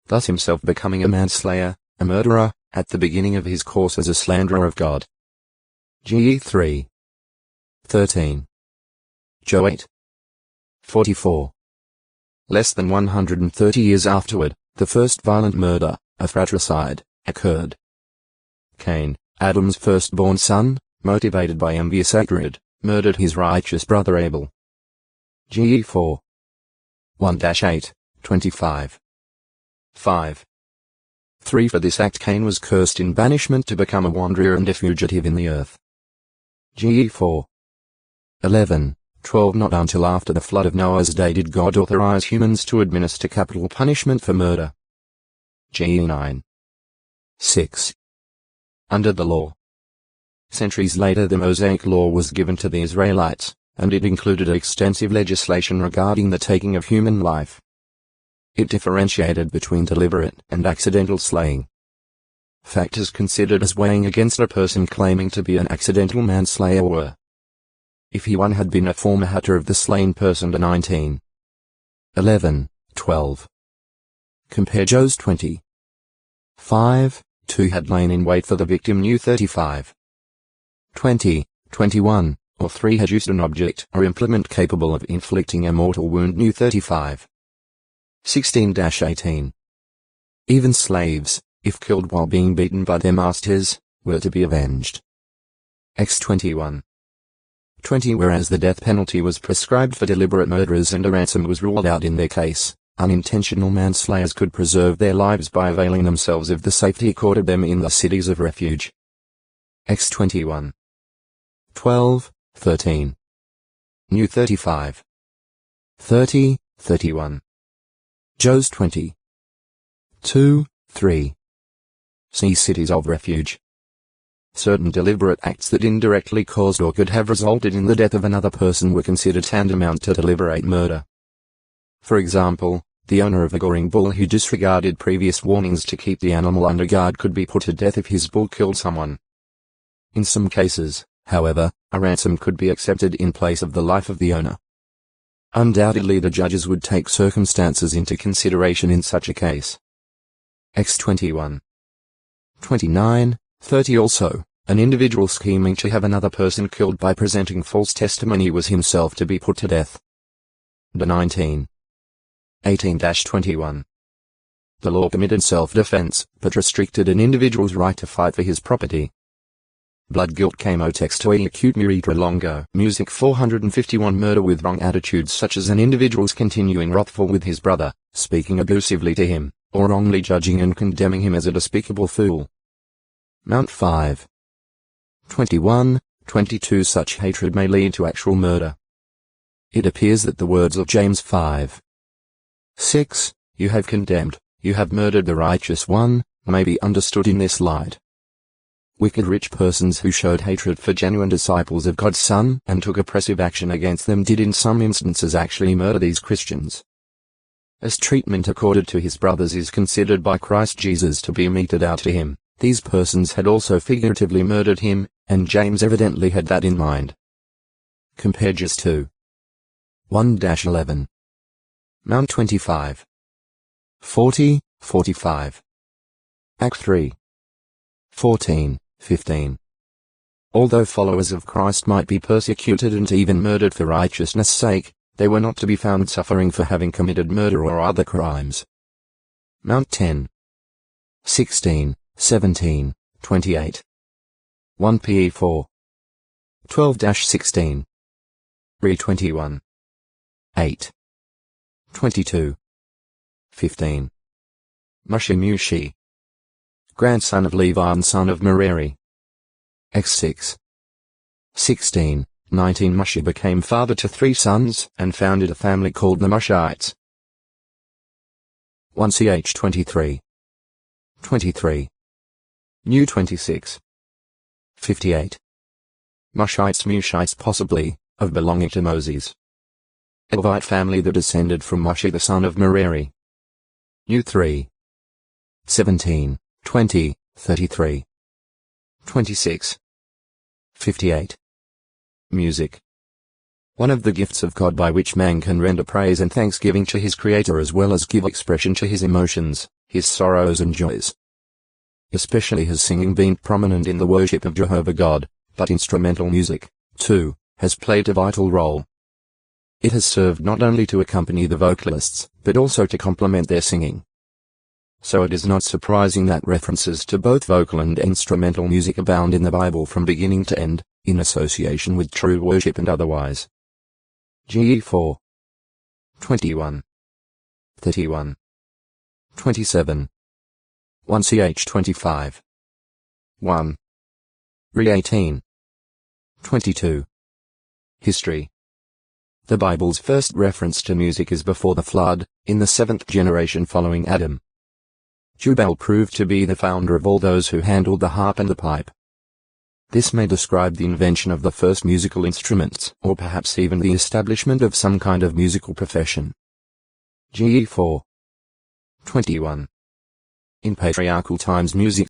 thus himself becoming a manslayer, a murderer, at the beginning of his course as a slanderer of God. Ge 3. 13. Jo 8. 44. Less than 130 years afterward, the first violent murder, a fratricide, occurred. Cain, Adam's firstborn son, motivated by envy sacred, murdered his righteous brother Abel. Ge 4. 1-8, 25. 5. 3. For this act Cain was cursed in banishment to become a wanderer and a fugitive in the earth. Ge 4. 11, 12. Not until after the flood of Noah's day did God authorize humans to administer capital punishment for murder. Ge 9. 6. Under the law. Centuries later the Mosaic law was given to the Israelites, and it included extensive legislation regarding the taking of human life. It differentiated between deliberate and accidental slaying. Factors considered as weighing against a person claiming to be an accidental manslayer were: if he one had been a former hatter of the slain person to 19. 11, 12. Compare Jo's 20. 5, 2 had lain in wait for the victim new 35. 20, 21, or 3 had used an object or implement capable of inflicting a mortal wound new 35. 16-18. Even slaves, if killed while being beaten by their masters, were to be avenged. X 21. 20. Whereas the death penalty was prescribed for deliberate murderers and a ransom was ruled out in their case, unintentional manslayers could preserve their lives by availing themselves of the safety accorded them in the cities of refuge. X 21. 12, 13. New 35. 30, 31. Jo's 20. 2, 3. See cities of refuge. Certain deliberate acts that indirectly caused or could have resulted in the death of another person were considered tantamount to deliberate murder. For example, the owner of a goring bull who disregarded previous warnings to keep the animal under guard could be put to death if his bull killed someone. In some cases, however, a ransom could be accepted in place of the life of the owner. Undoubtedly the judges would take circumstances into consideration in such a case. X 21. 29, 30. Also, an individual scheming to have another person killed by presenting false testimony was himself to be put to death. The 19. 18-21. The law permitted self-defense, but restricted an individual's right to fight for his property. Blood guilt camo textoi acute miritra longo. Music 451. Murder with wrong attitudes such as an individual's continuing wrathful with his brother, speaking abusively to him, or wrongly judging and condemning him as a despicable fool. Mount 5. 21, 22. Such hatred may lead to actual murder. It appears that the words of James 5. 6, you have condemned, you have murdered the righteous one, may be understood in this light. Wicked rich persons who showed hatred for genuine disciples of God's Son and took oppressive action against them did in some instances actually murder these Christians. As treatment accorded to his brothers is considered by Christ Jesus to be meted out to him, these persons had also figuratively murdered him, and James evidently had that in mind. Compare Judges 2. 1-11. Mount 25. 40, 45. Act 3. 14, 15. Although followers of Christ might be persecuted and even murdered for righteousness' sake, they were not to be found suffering for having committed murder or other crimes. Mount 10. 16, 17, 28. 1 Pe 4. 12-16. Re 21. 8. 22. 15. Mushi, grandson of Levi and son of Merari. X 6. 16, 19. Mushi became father to 3 sons and founded a family called the Mushites. 1 Ch 23. 23. New 26. 58. Mushites possibly, of belonging to Moses. A Levite family that descended from Mushi the son of Merari. New 3. 17, 20, 33. 26. 58. Music. One of the gifts of God by which man can render praise and thanksgiving to his Creator as well as give expression to his emotions, his sorrows and joys. Especially has singing been prominent in the worship of Jehovah God, but instrumental music, too, has played a vital role. It has served not only to accompany the vocalists, but also to complement their singing. So it is not surprising that references to both vocal and instrumental music abound in the Bible from beginning to end, in association with true worship and otherwise. GE 4. 21. 31. 27. 1 ch 25. 1. Re 18. 22. History. The Bible's first reference to music is before the flood, in the 7th generation following Adam. Jubal proved to be the founder of all those who handled the harp and the pipe. This may describe the invention of the first musical instruments, or perhaps even the establishment of some kind of musical profession. GE 4. 21. In patriarchal times music